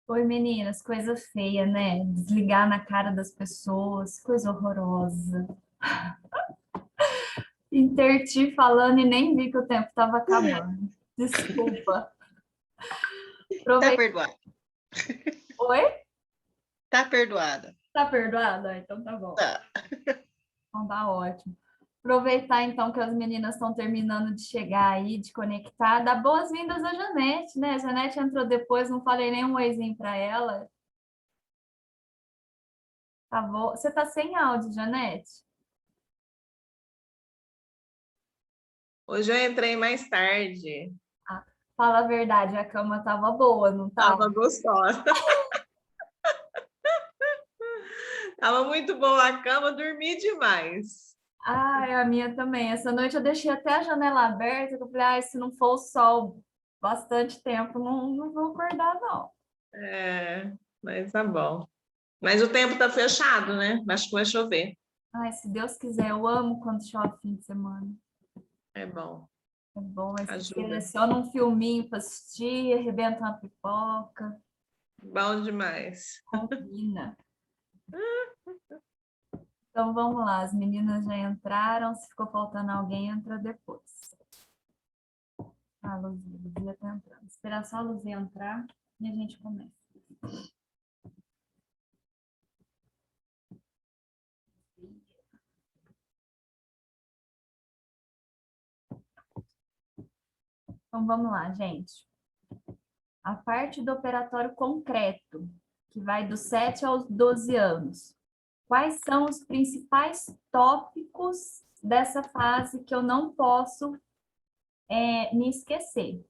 Oi, meninas, coisa feia, né? Desligar na cara das pessoas, coisa horrorosa. Interti falando e nem vi que o tempo estava acabando. Desculpa. Tá Aproveita. perdoada. Oi? Tá perdoada. Tá perdoada? Então tá bom. Tá. Então tá ótimo. Aproveitar então que as meninas estão terminando de chegar aí, de conectar. Dar boas-vindas à Janete, né? A Janete entrou depois, não falei nem um oizinho para ela. Tá bom. Você tá sem áudio, Janete? Hoje eu entrei mais tarde. Ah, fala a verdade, a cama tava boa, não tava? Tava gostosa. Tava muito boa a cama, dormi demais. Ai, a minha também. Essa noite eu deixei até a janela aberta, que eu falei, ai, se não for o sol bastante tempo, não vou acordar, não. É, mas tá bom. Mas o tempo tá fechado, né? Acho que vai chover. Ai, se Deus quiser, eu amo quando chove fim de semana. É bom. É bom, mas você Ajuda. seleciona um filminho para assistir, arrebenta uma pipoca, Bom demais. combina. Então vamos lá, as meninas já entraram, se ficou faltando alguém, entra depois. Ah, Luzia tá entrando. Esperar só a Luzia entrar e a gente começa. Então vamos lá, gente. A parte do operatório concreto, que vai dos 7 aos 12 anos. Quais são os principais tópicos dessa fase que eu não posso me esquecer?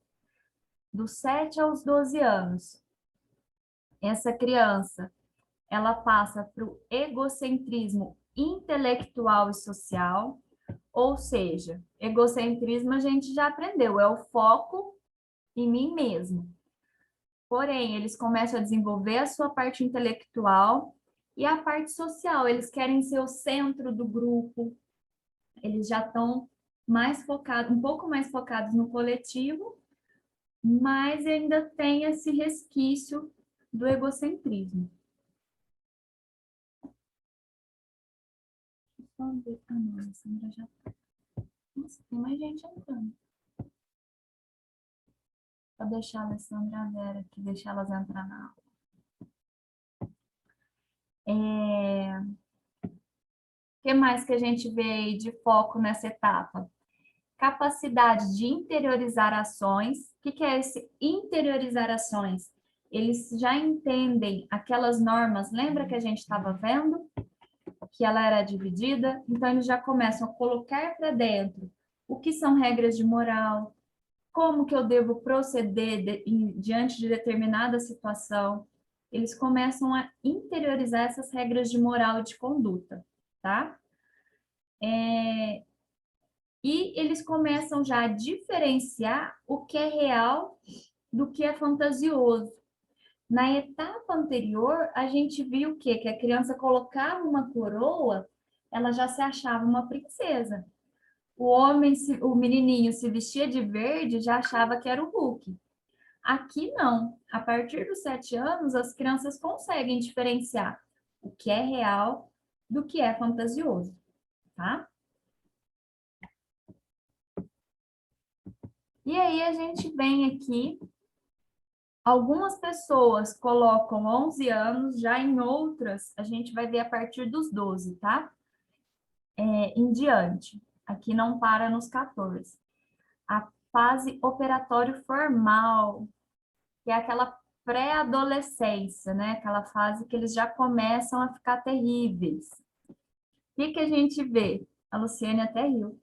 Dos 7 aos 12 anos, essa criança, ela passa para o egocentrismo intelectual e social, ou seja, egocentrismo a gente já aprendeu, é o foco em mim mesmo. Porém, eles começam a desenvolver a sua parte intelectual e a parte social. Eles querem ser o centro do grupo, eles já estão mais focados, um pouco mais focados no coletivo, mas ainda tem esse resquício do egocentrismo. Ah, não, a Sandra já tá. Nossa, tem mais gente entrando. Vou deixar a Alessandra e a Vera aqui, deixar elas entrar na aula. O que mais que a gente vê aí de foco nessa etapa? Capacidade de interiorizar ações. O que é esse interiorizar ações? Eles já entendem aquelas normas, lembra que a gente estava vendo? Que ela era dividida? Então, eles já começam a colocar para dentro o que são regras de moral, como que eu devo proceder diante de determinada situação. Eles começam a interiorizar essas regras de moral e de conduta, tá? E eles começam já a diferenciar o que é real do que é fantasioso. Na etapa anterior, a gente viu o quê? Que a criança colocava uma coroa, ela já se achava uma princesa. O homem, o menininho se vestia de verde, já achava que era o Hulk. Aqui não. A partir dos 7 anos, as crianças conseguem diferenciar o que é real do que é fantasioso, tá? E aí a gente vem aqui, algumas pessoas colocam 11 anos, já em outras a gente vai ver a partir dos 12, tá? Em diante. Aqui não para nos 14. A fase operatório formal, que é aquela pré-adolescência, né? Aquela fase que eles já começam a ficar terríveis. O que a gente vê? A Luciane até riu.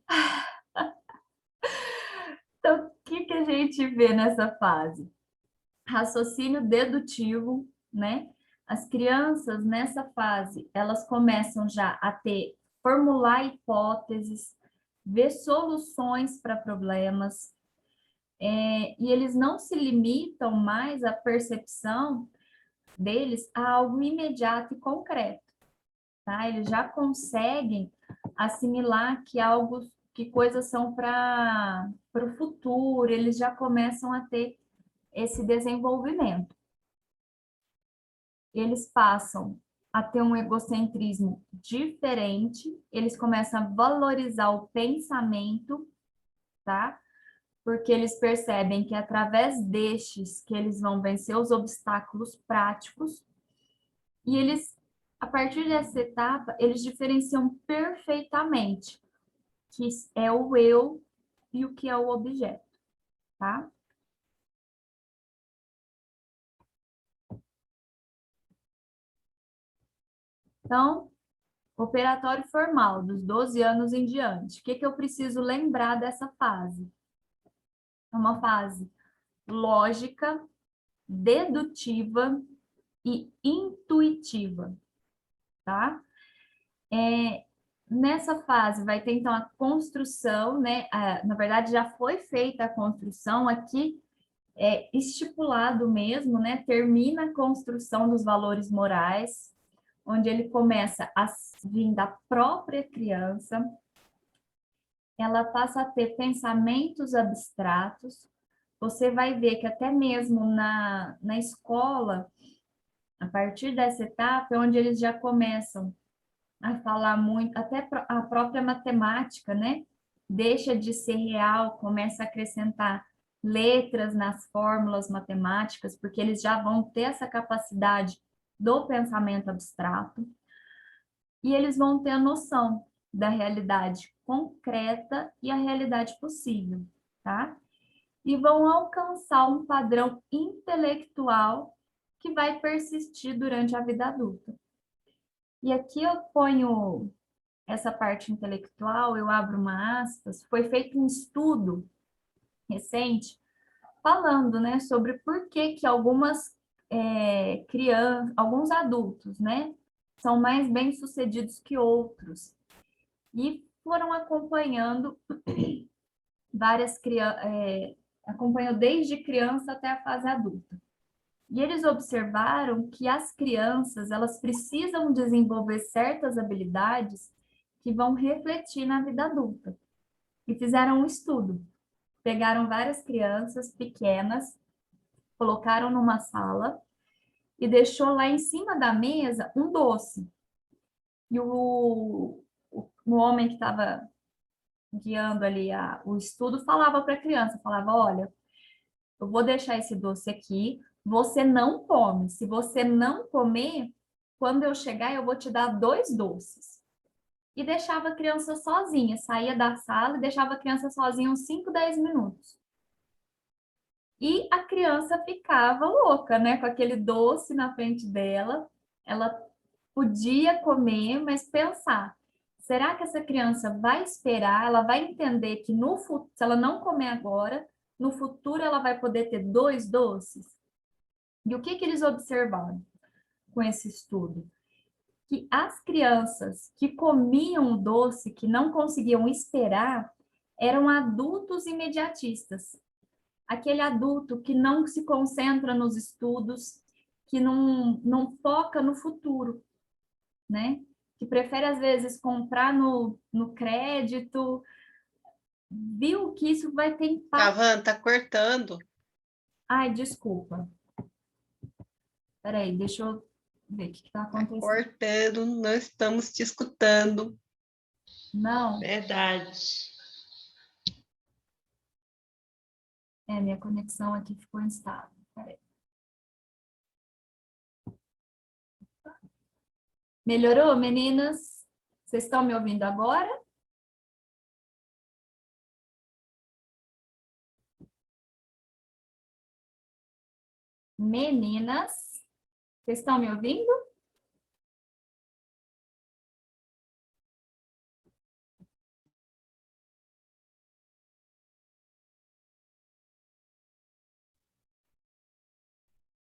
Então, o que a gente vê nessa fase? Raciocínio dedutivo, né? As crianças nessa fase, elas começam já a formular hipóteses, ver soluções para problemas, e eles não se limitam mais à percepção deles a algo imediato e concreto, tá? Eles já conseguem assimilar que coisas são para o futuro, eles já começam a ter esse desenvolvimento. eles passam a ter um egocentrismo diferente, eles começam a valorizar o pensamento, tá? Porque eles percebem que é através destes que eles vão vencer os obstáculos práticos, e eles, a partir dessa etapa, eles diferenciam perfeitamente que é o eu e o que é o objeto, tá? Então, operatório formal, dos 12 anos em diante. O que que eu preciso lembrar dessa fase? É uma fase lógica, dedutiva e intuitiva, tá? Nessa fase vai ter, então, a construção, né? Na verdade, já foi feita a construção aqui, estipulado mesmo, né? Termina a construção dos valores morais, onde ele começa a vir da própria criança, ela passa a ter pensamentos abstratos. Você vai ver que até mesmo na escola, a partir dessa etapa, é onde eles já começam a falar muito, até a própria matemática, né? Deixa de ser real, começa a acrescentar letras nas fórmulas matemáticas, porque eles já vão ter essa capacidade do pensamento abstrato, e eles vão ter a noção da realidade concreta e a realidade possível, tá? E vão alcançar um padrão intelectual que vai persistir durante a vida adulta. E aqui eu ponho essa parte intelectual, eu abro uma aspas, foi feito um estudo recente falando, né, sobre por que que algumas crianças, alguns adultos, né, são mais bem-sucedidos que outros. E foram acompanhando várias crianças, acompanhou desde criança até a fase adulta. E eles observaram que as crianças, elas precisam desenvolver certas habilidades que vão refletir na vida adulta. E fizeram um estudo. Pegaram várias crianças pequenas, colocaram numa sala e deixou lá em cima da mesa um doce. E o homem que estava guiando ali o estudo falava para a criança, falava, olha, eu vou deixar esse doce aqui, você não come. Se você não comer, quando eu chegar, eu vou te dar 2 doces. E deixava a criança sozinha, saía da sala e deixava a criança sozinha uns 5, 10 minutos. E a criança ficava louca, né, com aquele doce na frente dela. Ela podia comer, mas pensar, será que essa criança vai esperar? Ela vai entender que no futuro, se ela não comer agora, no futuro ela vai poder ter 2 doces? E o que que eles observaram com esse estudo? Que as crianças que comiam o doce, que não conseguiam esperar, eram adultos imediatistas. Aquele adulto que não se concentra nos estudos, que não foca no futuro, né? Que prefere, às vezes, comprar no crédito, viu que isso vai ter impacto. Tavan, tá cortando. Ai, desculpa. Peraí, deixa eu ver o que está Tá acontecendo. cortando, não estamos te escutando. Não, Verdade. minha conexão aqui ficou instável. Peraí. Melhorou, meninas? Vocês estão me ouvindo agora? Meninas, vocês estão me ouvindo?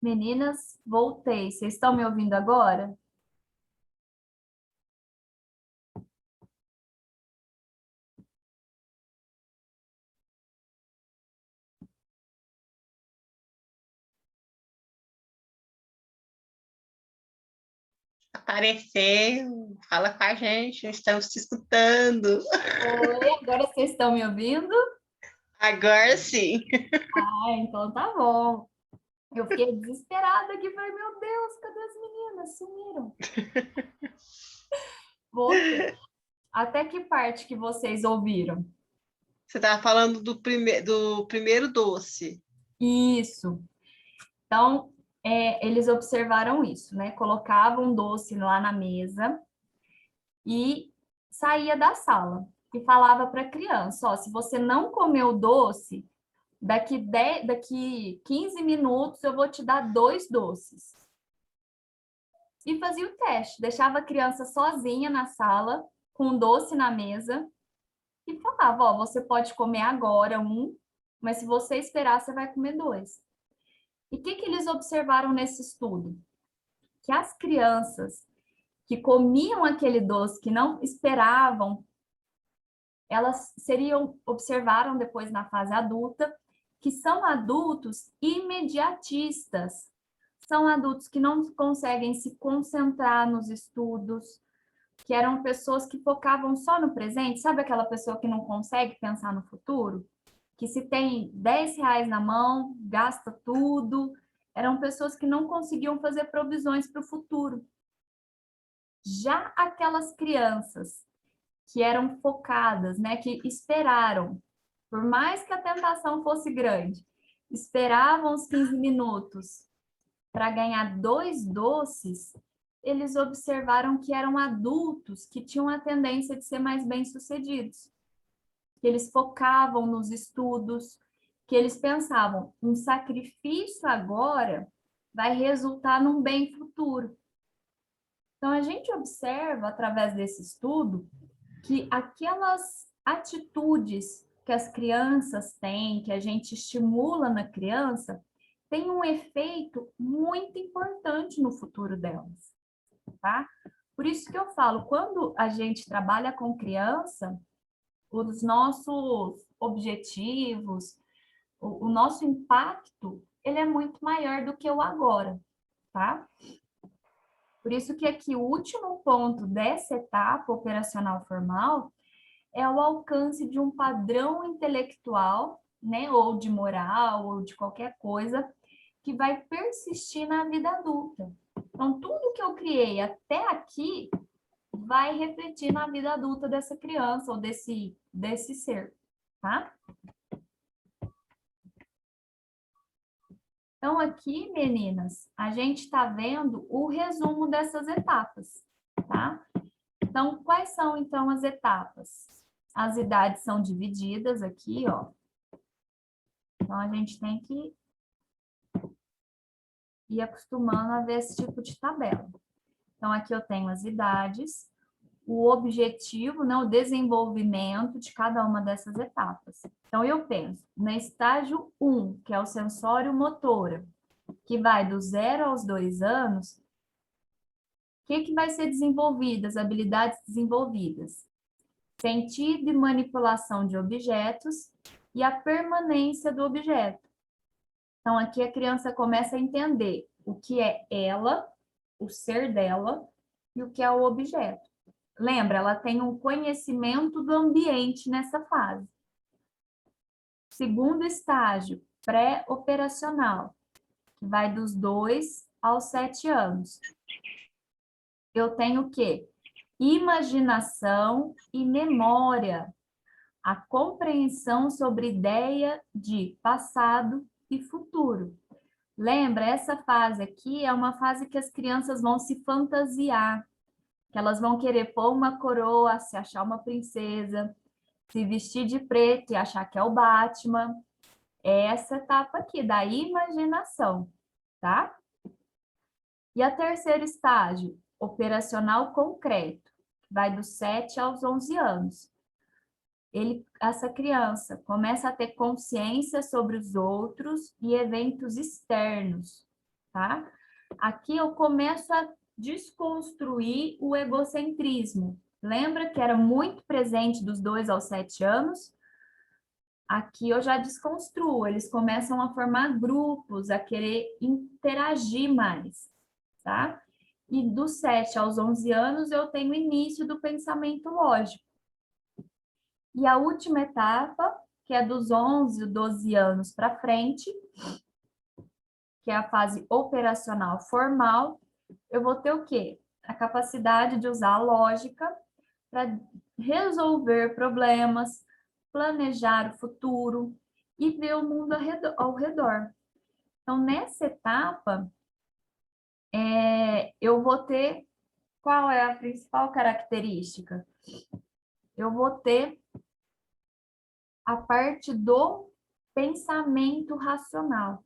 Meninas, voltei. Vocês estão me ouvindo agora? Apareceu, fala com a gente, estamos te escutando. Oi, agora vocês estão me ouvindo? Agora sim. Ah, então tá bom. Eu fiquei desesperada aqui, falei, meu Deus, cadê as meninas? Sumiram. Voltei. Até que parte que vocês ouviram? Você estava falando do primeiro doce. Isso. Então, eles observaram isso, né? Colocavam doce lá na mesa e saía da sala e falava para a criança, ó, se você não comer o doce, daqui 15 minutos eu vou te dar 2 doces. E fazia o teste, deixava a criança sozinha na sala, com um doce na mesa, e falava, ó, você pode comer agora um, mas se você esperar, você vai comer 2. E o que eles observaram nesse estudo? Que as crianças que comiam aquele doce, que não esperavam, elas observaram depois na fase adulta, que são adultos imediatistas. São adultos que não conseguem se concentrar nos estudos, que eram pessoas que focavam só no presente. Sabe aquela pessoa que não consegue pensar no futuro? Que se tem 10 reais na mão, gasta tudo. Eram pessoas que não conseguiam fazer provisões para o futuro. Já aquelas crianças que eram focadas, né, que esperaram, por mais que a tentação fosse grande, esperavam os 15 minutos para ganhar 2 doces, eles observaram que eram adultos que tinham a tendência de ser mais bem-sucedidos, que eles focavam nos estudos, que eles pensavam, um sacrifício agora vai resultar num bem futuro. Então, a gente observa, através desse estudo, que aquelas atitudes que as crianças têm, que a gente estimula na criança, tem um efeito muito importante no futuro delas, tá? Por isso que eu falo, quando a gente trabalha com criança, os nossos objetivos, o nosso impacto, ele é muito maior do que o agora, tá? Por isso que aqui o último ponto dessa etapa operacional formal é o alcance de um padrão intelectual, né, ou de moral, ou de qualquer coisa, que vai persistir na vida adulta. Então, tudo que eu criei até aqui vai refletir na vida adulta dessa criança ou desse ser, tá? Então, aqui, meninas, a gente está vendo o resumo dessas etapas, tá? Então, quais são, então, as etapas? As idades são divididas aqui, ó. Então, a gente tem que ir acostumando a ver esse tipo de tabela. Então, aqui eu tenho as idades, o objetivo, né, o desenvolvimento de cada uma dessas etapas. Então, eu penso, no estágio 1, que é o sensório motora, que vai do 0 aos 2 anos, o que vai ser desenvolvido, as habilidades desenvolvidas? Sentido e manipulação de objetos e a permanência do objeto. Então, aqui a criança começa a entender o que é ela, o ser dela, e o que é o objeto. Lembra, ela tem um conhecimento do ambiente nessa fase. Segundo estágio, pré-operacional, que vai dos 2 aos 7 anos. Eu tenho o quê? Imaginação e memória. A compreensão sobre ideia de passado e futuro. Lembra, essa fase aqui é uma fase que as crianças vão se fantasiar, que elas vão querer pôr uma coroa, se achar uma princesa, se vestir de preto e achar que é o Batman. É essa etapa aqui, da imaginação, tá? E a terceiro estágio, operacional concreto, vai dos 7 aos 11 anos. Essa criança começa a ter consciência sobre os outros e eventos externos, tá? Aqui eu começo a desconstruir o egocentrismo. Lembra que era muito presente dos 2 aos 7 anos? Aqui eu já desconstruo, eles começam a formar grupos, a querer interagir mais, tá? E dos 7 aos 11 anos eu tenho o início do pensamento lógico. E a última etapa, que é dos 11, 12 anos para frente, que é a fase operacional formal, eu vou ter o quê? A capacidade de usar a lógica para resolver problemas, planejar o futuro e ver o mundo ao redor. Então, nessa etapa, eu vou ter, qual é a principal característica? Eu vou ter a parte do pensamento racional.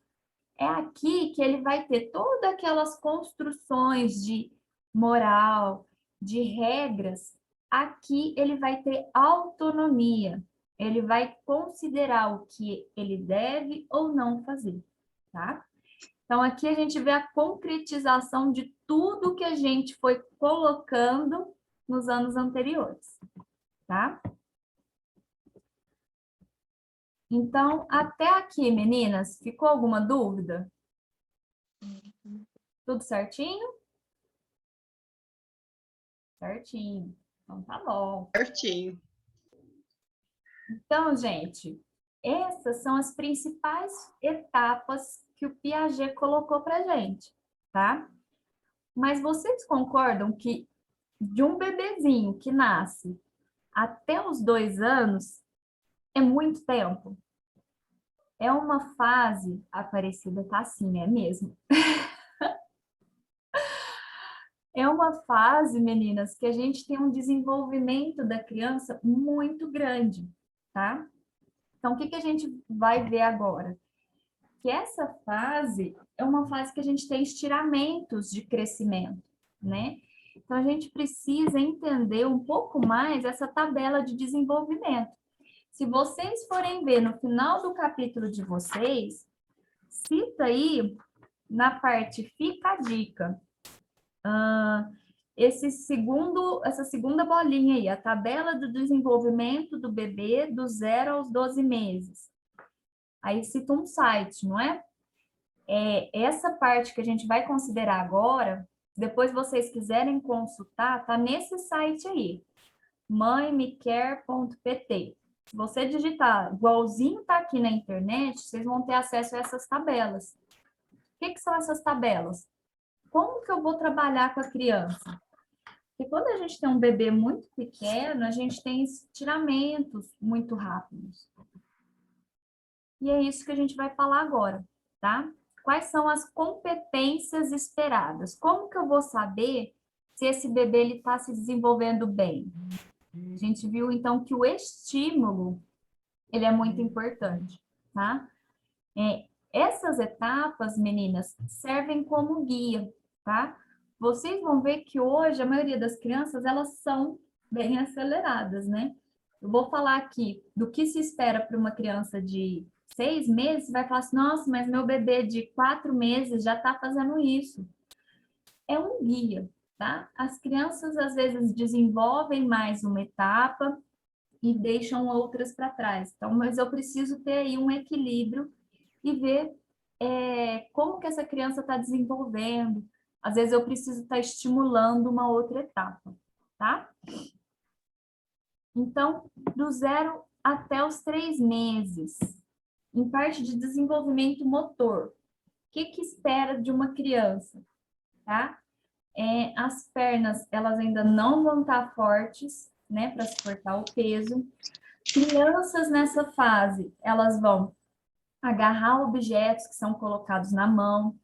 É aqui que ele vai ter todas aquelas construções de moral, de regras. Aqui ele vai ter autonomia. Ele vai considerar o que ele deve ou não fazer, tá? Então, aqui a gente vê a concretização de tudo que a gente foi colocando nos anos anteriores, tá? Então, até aqui, meninas, ficou alguma dúvida? Tudo certinho? Certinho. Então, tá bom. Certinho. Então, gente, essas são as principais etapas que o Piaget colocou para gente, tá? Mas vocês concordam que de um bebezinho que nasce até os 2 anos é muito tempo? É uma fase, a Aparecida tá assim, é mesmo? É uma fase, meninas, que a gente tem um desenvolvimento da criança muito grande, tá? Então, o que a gente vai ver agora? Que essa fase é uma fase que a gente tem estiramentos de crescimento, né? Então, a gente precisa entender um pouco mais essa tabela de desenvolvimento. Se vocês forem ver no final do capítulo de vocês, cita aí na parte fica a dica. Essa segunda bolinha aí, a tabela do desenvolvimento do bebê do 0 aos 12 meses. Aí cita um site, não é? Essa parte que a gente vai considerar agora, depois vocês quiserem consultar, tá nesse site aí, mãemecare.pt. Se você digitar igualzinho tá aqui na internet, vocês vão ter acesso a essas tabelas. O que são essas tabelas? Como que eu vou trabalhar com a criança? Porque quando a gente tem um bebê muito pequeno, a gente tem estiramentos muito rápidos. E é isso que a gente vai falar agora, tá? Quais são as competências esperadas? Como que eu vou saber se esse bebê está se desenvolvendo bem? A gente viu, então, que o estímulo, ele é muito importante, tá? Essas etapas, meninas, servem como guia, tá? Vocês vão ver que hoje a maioria das crianças, elas são bem aceleradas, né? Eu vou falar aqui do que se espera para uma criança de 6 meses, vai falar assim, nossa, mas meu bebê de 4 meses já está fazendo isso. É um guia, tá? As crianças, às vezes, desenvolvem mais uma etapa e deixam outras para trás. Então, mas eu preciso ter aí um equilíbrio e ver como que essa criança está desenvolvendo. Às vezes eu preciso estar estimulando uma outra etapa, tá? Então, do 0 até os 3 meses, em parte de desenvolvimento motor, o que espera de uma criança, tá? As pernas, elas ainda não vão estar fortes, né, para suportar o peso. Crianças nessa fase, elas vão agarrar objetos que são colocados na mão,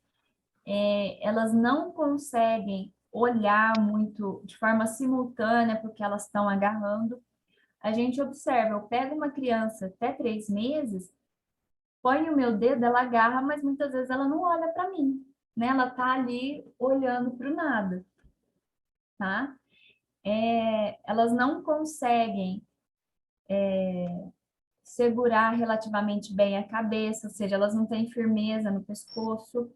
elas não conseguem olhar muito de forma simultânea porque elas estão agarrando. A gente observa, eu pego uma criança até 3 meses, põe o meu dedo, ela agarra, mas muitas vezes ela não olha para mim, né? Ela tá ali olhando para o nada, tá? Elas não conseguem segurar relativamente bem a cabeça, ou seja, elas não têm firmeza no pescoço,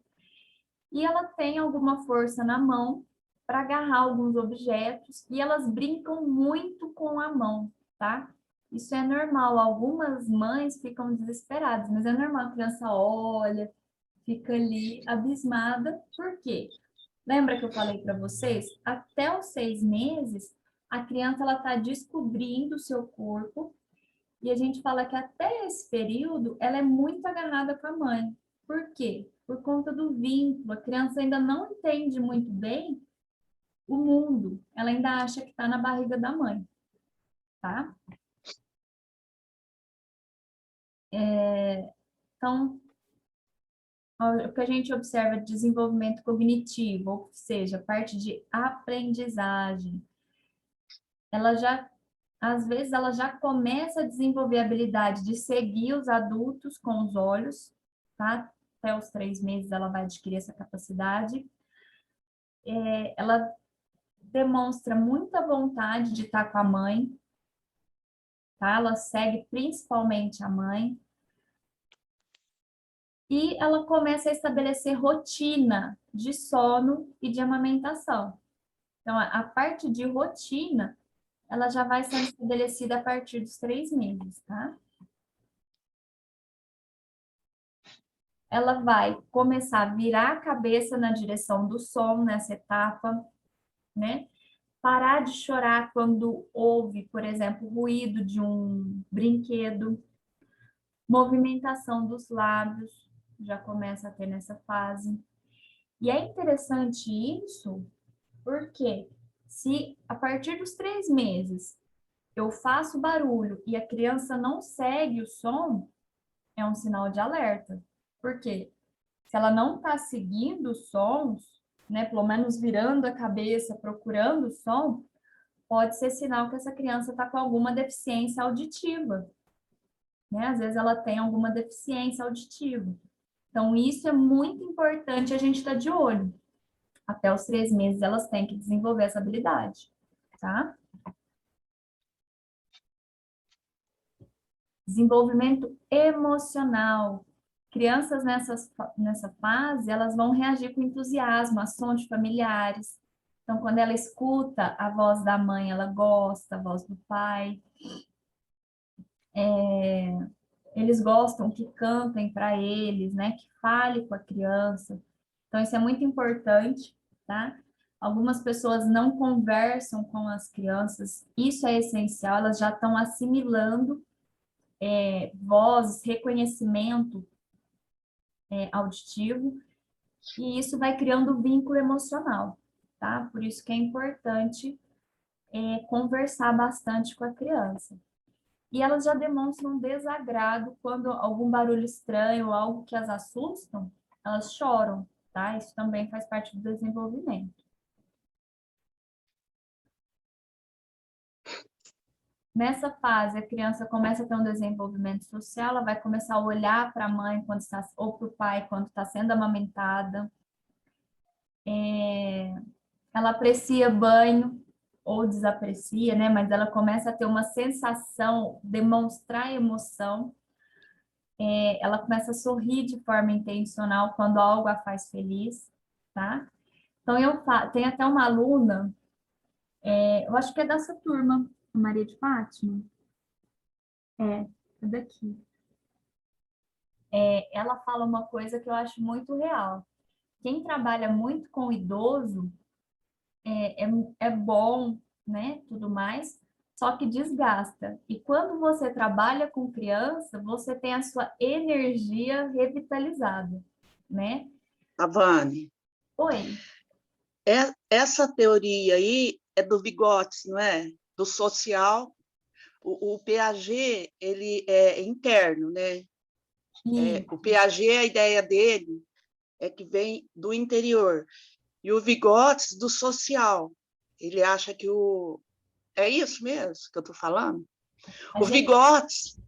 e ela tem alguma força na mão para agarrar alguns objetos, e elas brincam muito com a mão, tá? Isso é normal, algumas mães ficam desesperadas, mas é normal, a criança olha, fica ali abismada, por quê? Lembra que eu falei para vocês? Até os 6 meses, a criança ela está descobrindo o seu corpo, e a gente fala que até esse período ela é muito agarrada com a mãe. Por quê? por conta do vínculo. A criança ainda não entende muito bem o mundo. Ela ainda acha que está na barriga da mãe, tá? Então, o que a gente observa de desenvolvimento cognitivo, ou seja, parte de aprendizagem, ela já, às vezes, ela já começa a desenvolver a habilidade de seguir os adultos com os olhos, tá? Até os 3 meses ela vai adquirir essa capacidade. Ela demonstra muita vontade de estar com a mãe, tá? Ela segue principalmente a mãe. E ela começa a estabelecer rotina de sono e de amamentação. Então, a parte de rotina, ela já vai sendo estabelecida a partir dos 3 meses, tá? Ela vai começar a virar a cabeça na direção do som nessa etapa, né? Parar de chorar quando ouve, por exemplo, ruído de um brinquedo, movimentação dos lábios, já começa a ter nessa fase. E é interessante isso, porque se a partir dos 3 meses eu faço barulho e a criança não segue o som, é um sinal de alerta. Por quê? Se ela não está seguindo os sons, né, pelo menos virando a cabeça, procurando o som, pode ser sinal que essa criança está com alguma deficiência auditiva. Né? Às vezes ela tem alguma deficiência auditiva. Então, isso é muito importante a gente estar de olho. Até os 3 meses elas têm que desenvolver essa habilidade, tá? Desenvolvimento emocional. Crianças nessa fase, elas vão reagir com entusiasmo a som de familiares. Então, quando ela escuta a voz da mãe, ela gosta, a voz do pai. Eles gostam que cantem para eles, né? Que fale com a criança. Então, isso é muito importante, tá? Algumas pessoas não conversam com as crianças, isso é essencial, elas já estão assimilando vozes, reconhecimento auditivo, e isso vai criando vínculo emocional, tá? Por isso que é importante conversar bastante com a criança. E elas já demonstram desagrado quando algum barulho estranho, algo que as assustam, elas choram, tá? Isso também faz parte do desenvolvimento. Nessa fase, a criança começa a ter um desenvolvimento social, ela vai começar a olhar para a mãe quando está, ou para o pai quando está sendo amamentada. Ela aprecia banho ou desaprecia, né? Mas ela começa a ter uma sensação, demonstrar emoção. Ela começa a sorrir de forma intencional quando algo a faz feliz, tá? Então, tem até uma aluna, eu acho que é dessa turma, a Maria de Fátima. É daqui. Ela fala uma coisa que eu acho muito real. Quem trabalha muito com idoso é bom, né, tudo mais, só que desgasta. E quando você trabalha com criança, você tem a sua energia revitalizada, né? Avane, Oi. essa teoria aí é do Vygotsky, não é? Do social. O Piaget, ele é interno, né? O Piaget, a ideia dele é que vem do interior. E o Vygotsky, do social. Ele acha que É isso mesmo que eu estou falando? O Vygotsky,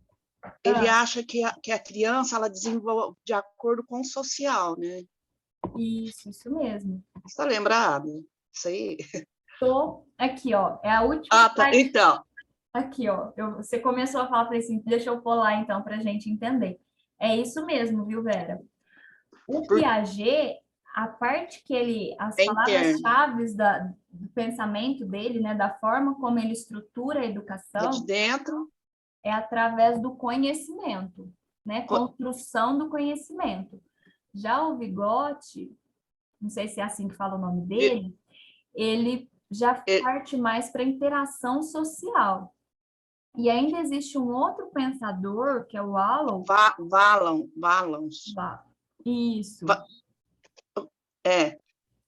ele acha que a criança ela desenvolve de acordo com o social, né? Isso mesmo. Você está lembrado? Isso aí? Tô aqui, ó. É a última Ah, tá. parte. Então. Aqui, ó. Você começou a falar, falei assim, deixa eu pular então para a gente entender. É isso mesmo, viu, Vera? O Piaget, a parte que as palavras-chave do pensamento dele, né, da forma como ele estrutura a educação, de dentro, é através do conhecimento, né? Construção do conhecimento. Já o Vygotsky, não sei se é assim que fala o nome dele, ele já parte mais para a interação social. E ainda existe um outro pensador, que é o Vallon. Isso.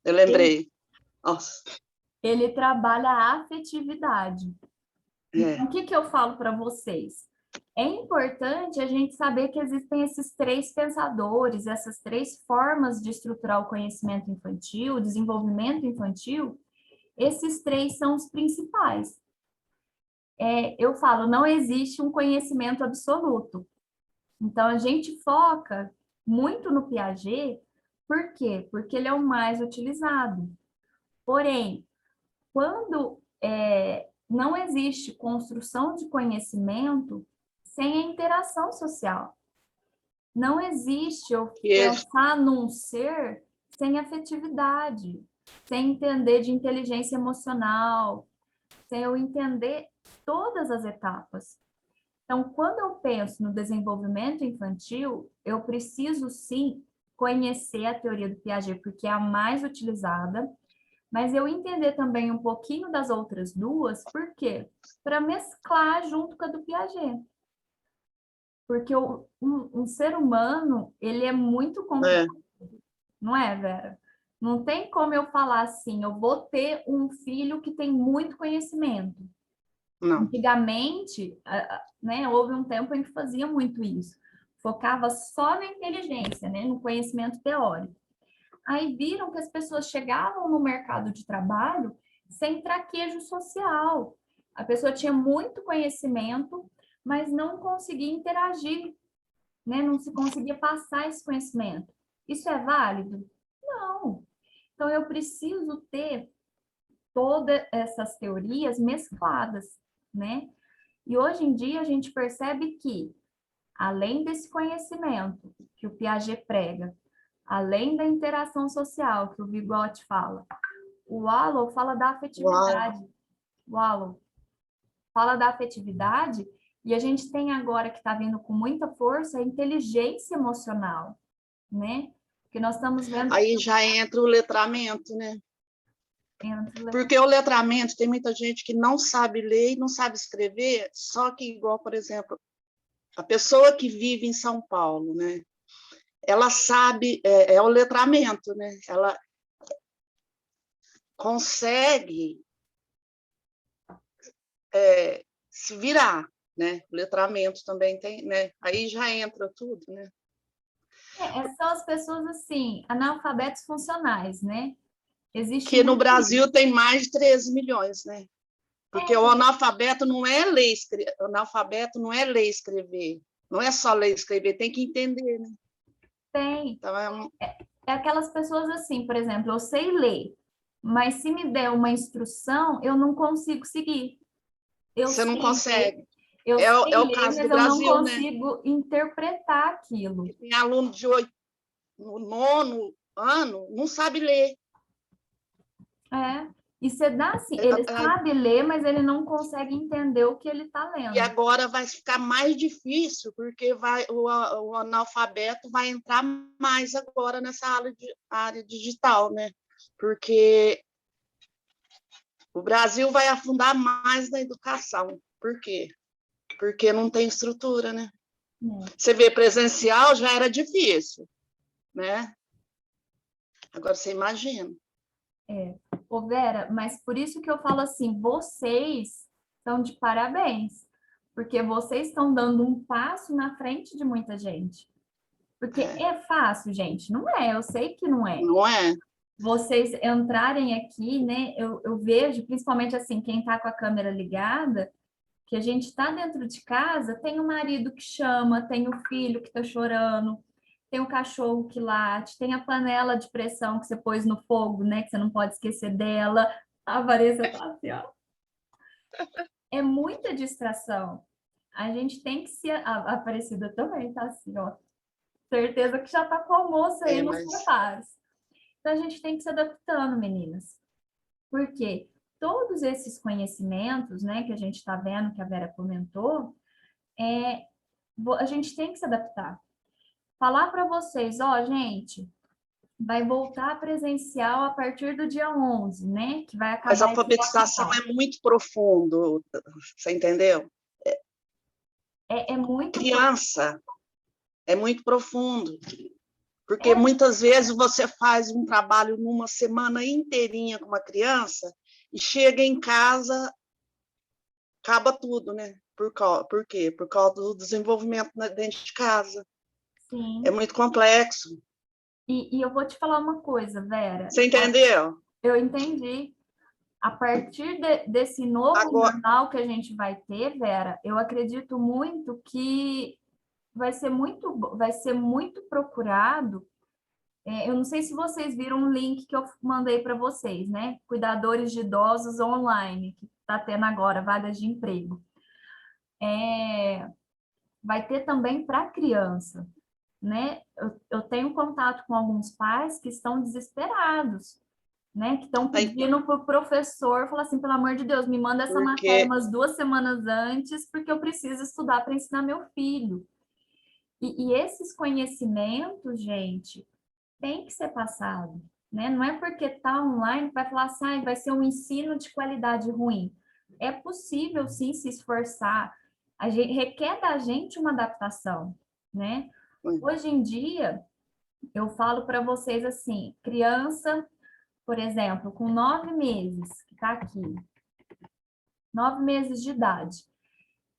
Eu lembrei. Nossa, Ele trabalha a afetividade. Então, é. o que que eu falo para vocês? É importante a gente saber que existem esses três pensadores, essas três formas de estruturar o conhecimento infantil, o desenvolvimento infantil. Esses três são os principais. Eu falo, não existe um conhecimento absoluto. Então, a gente foca muito no Piaget, por quê? Porque ele é o mais utilizado. Porém, quando não existe construção de conhecimento sem a interação social. Não existe eu pensar num ser sem afetividade, sem entender de inteligência emocional, sem eu entender todas as etapas. Então, quando eu penso no desenvolvimento infantil, eu preciso sim conhecer a teoria do Piaget, porque é a mais utilizada, mas eu entender também um pouquinho das outras duas, por quê? Para mesclar junto com a do Piaget. Porque um ser humano, ele é muito complexo, não é, Vera? Não tem como eu falar assim, eu vou ter um filho que tem muito conhecimento. Não. Antigamente, né, houve um tempo em que fazia muito isso. Focava só na inteligência, né, no conhecimento teórico. Aí viram que as pessoas chegavam no mercado de trabalho sem traquejo social. A pessoa tinha muito conhecimento, mas não conseguia interagir, né? Não se conseguia passar esse conhecimento. Isso é válido? Não. Então, eu preciso ter todas essas teorias mescladas, né? E hoje em dia a gente percebe que, além desse conhecimento que o Piaget prega, além da interação social que o Vygotsky fala, o Wallow fala da afetividade. Wallow fala da afetividade e a gente tem agora que está vindo com muita força a inteligência emocional, né? Porque nós estamos vendo... Aí já entra o letramento, né? Porque o letramento, tem muita gente que não sabe ler e não sabe escrever, só que igual, por exemplo, a pessoa que vive em São Paulo, né? Ela sabe, é o letramento, né? Ela consegue se virar, né? O letramento também tem, né? Aí já entra tudo, né? São as pessoas, assim, analfabetos funcionais, né? Existe Que no muito Brasil isso. tem mais de 13 milhões, né? Porque o analfabeto não é ler, analfabeto não é ler e escrever. Não é só ler e escrever, tem que entender, né? Tem. Então, É aquelas pessoas assim, por exemplo, eu sei ler, mas se me der uma instrução, eu não consigo seguir. Eu você não sei ler, consegue. eu É sei o ler, caso do mas eu não Brasil, né? consigo interpretar aquilo. Tem aluno de 8, no 9º ano, não sabe ler. E você dá assim, ele sabe ler, mas ele não consegue entender o que ele está lendo. E agora vai ficar mais difícil, porque o analfabeto vai entrar mais agora nessa área digital, né? Porque o Brasil vai afundar mais na educação. Por quê? Porque não tem estrutura, né? Você vê, presencial já era difícil, né? Agora você imagina. Ô Vera, mas por isso que eu falo assim, vocês estão de parabéns, porque vocês estão dando um passo na frente de muita gente. Porque é fácil, gente? Não é, eu sei que não é. Não é? Vocês entrarem aqui, né? Eu vejo, principalmente assim, quem está com a câmera ligada, que a gente está dentro de casa, tem o marido que chama, tem o filho que está chorando, tem o cachorro que late, tem a panela de pressão que você pôs no fogo, né? Que você não pode esquecer dela. A Vanessa tá assim, ó. É muita distração. A gente tem que se... A Aparecida também tá assim, ó. Certeza que já tá com o almoço aí nos preparos. Então, a gente tem que se adaptando, meninas. Por quê? Todos esses conhecimentos, né, que a gente está vendo, que a Vera comentou, a gente tem que se adaptar. Falar para vocês, ó, gente, vai voltar presencial a partir do dia 11, né? Que vai acabar. Mas a alfabetização é muito profundo, você entendeu? É muito criança, é muito profundo. Porque muitas vezes você faz um trabalho numa semana inteirinha com uma criança e chega em casa, acaba tudo, né? Por quê? Por causa do desenvolvimento dentro de casa. Sim. É muito complexo. E eu vou te falar uma coisa, Vera. Você entendeu? Eu entendi. A partir desse novo Agora, normal que a gente vai ter, Vera, eu acredito muito que vai ser muito procurado. Eu não sei se vocês viram um link que eu mandei para vocês, né? Cuidadores de idosos online, que está tendo agora vagas de emprego. Vai ter também para criança, né? Eu tenho contato com alguns pais que estão desesperados, né? Que estão pedindo para o professor, falar assim, pelo amor de Deus, me manda essa matéria umas 2 semanas antes, porque eu preciso estudar para ensinar meu filho. E esses conhecimentos, gente, tem que ser passado, né? Não é porque está online que vai falar assim, ah, vai ser um ensino de qualidade ruim. É possível, sim, se esforçar. Requer da gente uma adaptação, né? Hoje em dia, eu falo para vocês assim, criança, por exemplo, com 9 meses, que está aqui, 9 meses de idade,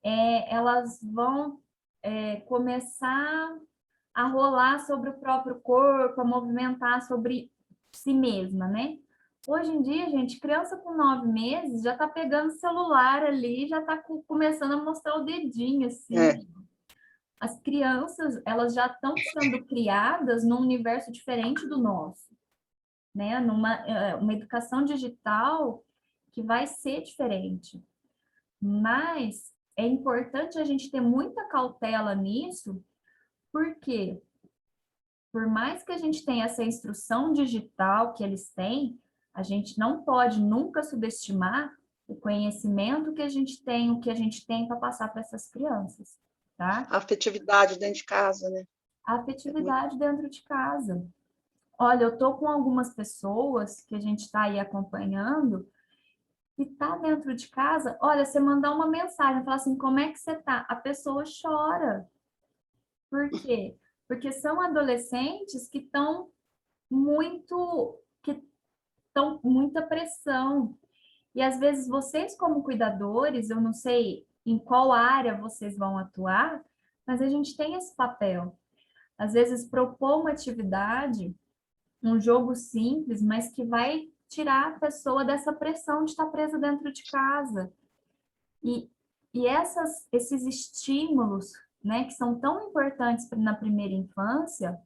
elas vão começar a rolar sobre o próprio corpo, a movimentar sobre si mesma, né? Hoje em dia, gente, criança com 9 meses já tá pegando celular ali, já tá começando a mostrar o dedinho, assim. As crianças, elas já estão sendo criadas num universo diferente do nosso, né? Uma educação digital que vai ser diferente. Mas é importante a gente ter muita cautela nisso, porque por mais que a gente tenha essa instrução digital que eles têm, a gente não pode nunca subestimar o conhecimento que a gente tem, o que a gente tem para passar para essas crianças, tá? A afetividade dentro de casa, né? A afetividade dentro de casa. Olha, eu tô com algumas pessoas que a gente está aí acompanhando e tá dentro de casa. Olha, você mandar uma mensagem, falar assim, como é que você tá? A pessoa chora. Por quê? Porque são adolescentes que estão muita pressão. E às vezes vocês, como cuidadores, eu não sei em qual área vocês vão atuar, mas a gente tem esse papel. Às vezes propor uma atividade, um jogo simples, mas que vai tirar a pessoa dessa pressão de estar presa dentro de casa. E esses estímulos, né, que são tão importantes na primeira infância,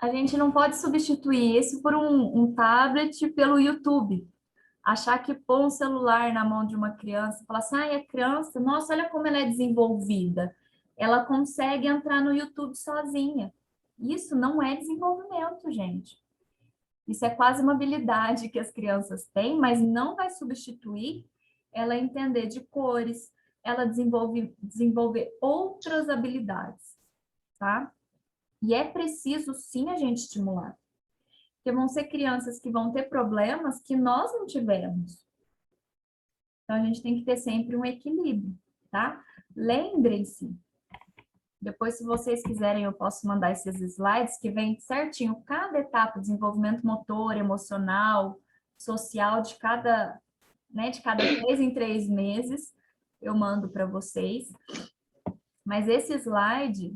a gente não pode substituir isso por um tablet pelo YouTube. Achar que pôr um celular na mão de uma criança e falar assim, ah, a criança, nossa, olha como ela é desenvolvida. Ela consegue entrar no YouTube sozinha. Isso não é desenvolvimento, gente. Isso é quase uma habilidade que as crianças têm, mas não vai substituir ela entender de cores, ela desenvolver outras habilidades, tá? E é preciso, sim, a gente estimular. Porque vão ser crianças que vão ter problemas que nós não tivemos. Então, a gente tem que ter sempre um equilíbrio, tá? Lembrem-se, depois, se vocês quiserem, eu posso mandar esses slides que vem certinho cada etapa, desenvolvimento motor, emocional, social de cada 3 em 3 meses, eu mando para vocês. Mas esse slide,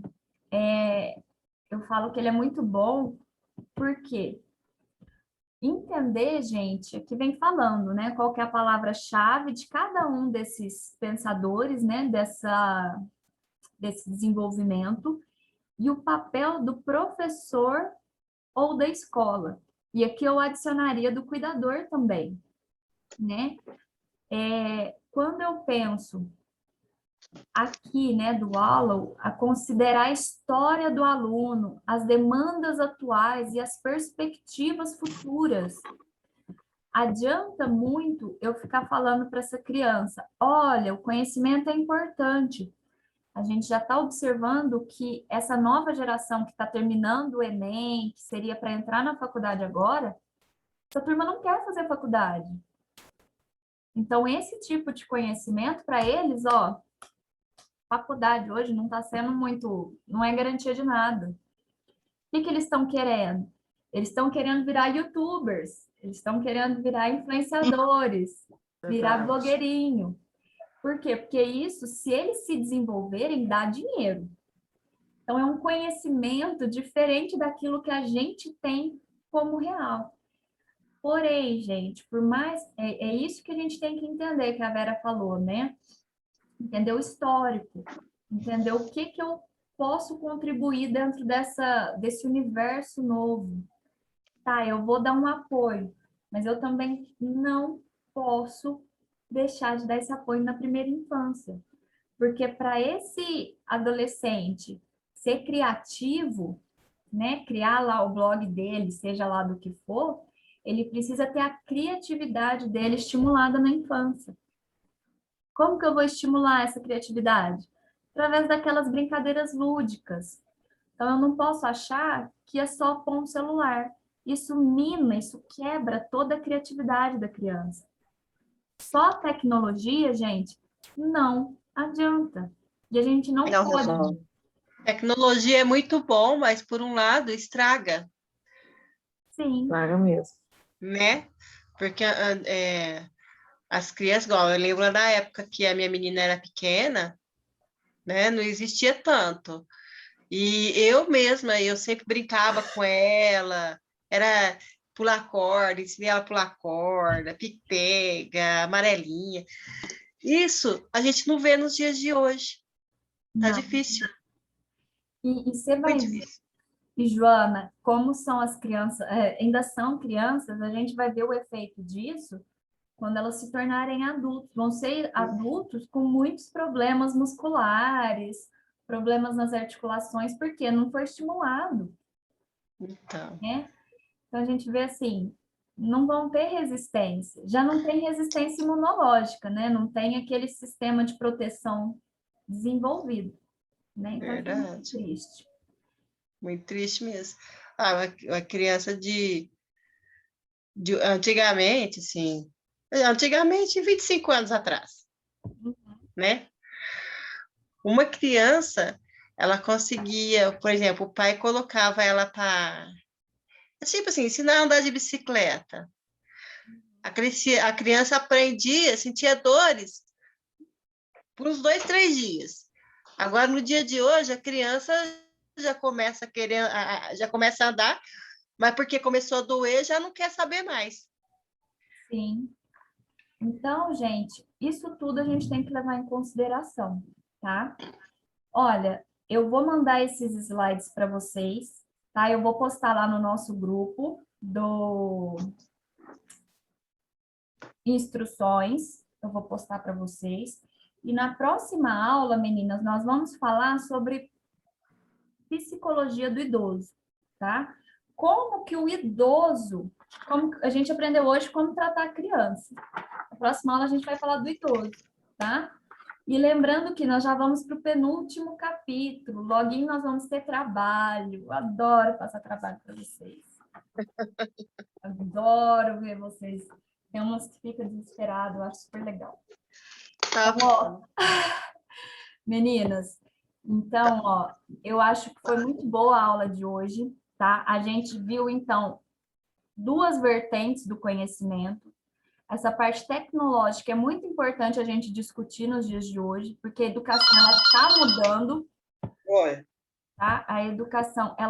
eu falo que ele é muito bom, porque entender, gente, aqui vem falando, né, qual que é a palavra-chave de cada um desses pensadores, né, desse desenvolvimento, e o papel do professor ou da escola. E aqui eu adicionaria do cuidador também, né? Quando eu penso aqui, né, do Wallow, a considerar a história do aluno, as demandas atuais e as perspectivas futuras, adianta muito eu ficar falando para essa criança, olha, o conhecimento é importante. A gente já está observando que essa nova geração que está terminando o Enem, que seria para entrar na faculdade agora, essa turma não quer fazer faculdade. Então, esse tipo de conhecimento, para eles, ó, faculdade hoje não está sendo muito, não é garantia de nada. que eles estão querendo? Eles estão querendo virar YouTubers, eles estão querendo virar influenciadores, virar Verdade. blogueirinho. Por quê? Porque isso, se eles se desenvolverem, dá dinheiro. Então, é um conhecimento diferente daquilo que a gente tem como real. Porém, gente, por mais... É isso que a gente tem que entender, que a Vera falou, né? Entender o histórico, entender o que eu posso contribuir dentro desse universo novo. Tá, eu vou dar um apoio, mas eu também não posso deixar de dar esse apoio na primeira infância. Porque para esse adolescente ser criativo, né, criar lá o blog dele, seja lá do que for, ele precisa ter a criatividade dele estimulada na infância. Como que eu vou estimular essa criatividade? Através daquelas brincadeiras lúdicas. Então, eu não posso achar que é só pôr um celular. Isso mina, isso quebra toda a criatividade da criança. Só tecnologia, gente, não adianta. E a gente não Não pode. resolve. Tecnologia é muito bom, mas por um lado estraga, Sim, Claro mesmo. né? Porque as crianças, igual, eu lembro da época que a minha menina era pequena, né? Não existia tanto. E eu mesma, eu sempre brincava com ela, era pular corda, ensinei ela a pular corda, pique-pega, amarelinha. Isso a gente não vê nos dias de hoje. Tá não. difícil, E você vai muito ver, difícil. e Joana, como são as crianças, ainda são crianças, a gente vai ver o efeito disso quando elas se tornarem adultos. Vão ser adultos com muitos problemas musculares, problemas nas articulações, porque não foi estimulado, Então, né? Então a gente vê assim, não vão ter resistência. Já não tem resistência imunológica, né? Não tem aquele sistema de proteção desenvolvido, né? Então isso é muito verdade. triste. Muito triste mesmo. Ah, uma criança de antigamente, assim, antigamente, 25 anos atrás, né? Uma criança, ela conseguia, por exemplo, o pai colocava ela para, tipo assim, ensinar a andar de bicicleta. A criança aprendia, sentia dores por uns 2, 3 dias. Agora, no dia de hoje, a criança já começa a querer, já começa a andar, mas porque começou a doer, já não quer saber mais. Sim. Então, gente, isso tudo a gente tem que levar em consideração, tá? Olha, eu vou mandar esses slides para vocês, tá? Eu vou postar lá no nosso grupo do instruções, eu vou postar para vocês. E na próxima aula, meninas, nós vamos falar sobre psicologia do idoso, tá? Como que o idoso, como a gente aprendeu hoje como tratar a criança. Na próxima aula a gente vai falar do idoso, tá? E lembrando que nós já vamos para o penúltimo capítulo. Loguinho nós vamos ter trabalho. Eu adoro passar trabalho para vocês. Adoro ver vocês. Tem umas que ficam desesperadas, eu acho super legal. Tá Então, ó, bom. meninas, então, ó, eu acho que foi muito boa a aula de hoje, tá? A gente viu, então, duas vertentes do conhecimento. Essa parte tecnológica é muito importante a gente discutir nos dias de hoje, porque a educação ela está mudando, Oi. tá? A educação ela